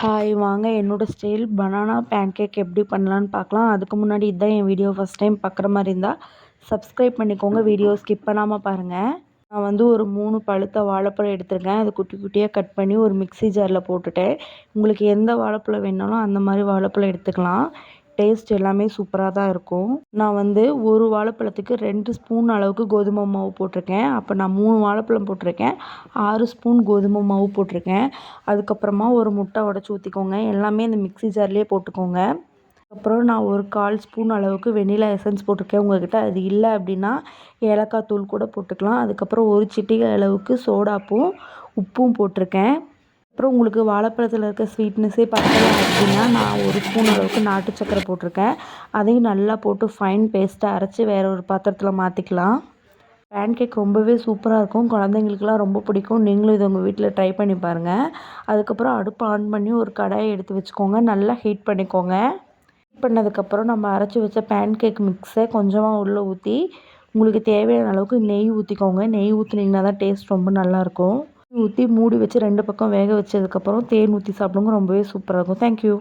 Hi வாங்க என்னோட style banana pancake எப்படி பண்ணலான்னு பார்க்கலாம். அதுக்கு முன்னாடி இதுதான் என் வீடியோ ஃபஸ்ட் டைம் பார்க்குற மாதிரி இருந்தால் சப்ஸ்கிரைப் பண்ணிக்கோங்க. வீடியோ ஸ்கிப் பண்ணாமல் பாருங்கள். நான் வந்து ஒரு 3 பழுத்த வாழைப்பழம் எடுத்திருக்கேன். அது குட்டி குட்டியாக கட் பண்ணி ஒரு மிக்ஸி ஜாரில் போட்டுட்டேன். உங்களுக்கு எந்த வாழைப்பழம் வேணாலும் அந்த மாதிரி வாழைப்பழம் எடுத்துக்கலாம். டேஸ்ட் எல்லாமே சூப்பராக தான் இருக்கும். நான் வந்து ஒரு வாழைப்பழத்துக்கு 2 ஸ்பூன் அளவுக்கு கோதுமை மாவு போட்டிருக்கேன். அப்போ நான் 3 வாழைப்பழம் போட்டிருக்கேன். 6 ஸ்பூன் கோதுமை மாவு போட்டிருக்கேன். அதுக்கப்புறமா ஒரு முட்டை உடச்சி ஊற்றிக்கோங்க. எல்லாமே இந்த மிக்ஸி ஜார்லேயே போட்டுக்கோங்க. அப்புறம் நான் ஒரு 1/4 ஸ்பூன் அளவுக்கு வெண்ணிலா எசன்ஸ் போட்டிருக்கேன். உங்கள்கிட்ட அது இல்லை அப்படின்னா ஏலக்காய் தூள் கூட போட்டுக்கலாம். அதுக்கப்புறம் ஒரு சிட்டிகை அளவுக்கு சோடாப்பும் உப்பும் போட்டிருக்கேன். அப்புறம் உங்களுக்கு வாழைப்பழத்தில் இருக்க ஸ்வீட்னஸே பத்தலை அப்படின்னா நான் ஒரு ஸ்பூன் அளவுக்கு நாட்டு சக்கரை போட்டிருக்கேன். அதையும் நல்லா போட்டு ஃபைன் பேஸ்ட்டாக அரைச்சி வேறு ஒரு பாத்திரத்தில் மாற்றிக்கலாம். பேன்கேக் ரொம்பவே சூப்பராக இருக்கும். குழந்தைங்களுக்குலாம் ரொம்ப பிடிக்கும். நீங்களும் இதை உங்கள் வீட்டில் ட்ரை பண்ணி பாருங்கள். அதுக்கப்புறம் அடுப்பை ஆன் பண்ணி ஒரு கடாயை எடுத்து வச்சுக்கோங்க. நல்லா ஹீட் பண்ணிக்கோங்க. ஹீட் பண்ணதுக்கப்புறம் நம்ம அரைச்சி வச்ச பேன்கேக் மிக்ஸை கொஞ்சமாக உள்ளே ஊற்றி உங்களுக்கு தேவையான அளவுக்கு நெய் ஊற்றிக்கோங்க. நெய் ஊற்றினீங்கன்னா தான் டேஸ்ட் ரொம்ப நல்லாயிருக்கும். ஊற்றி மூடி வச்சு 2 பக்கம் வேக வச்சதுக்கப்புறம் தேன் ஊற்றி சாப்பிடுங்க. ரொம்பவே சூப்பராக இருக்கும். தேங்க்யூ.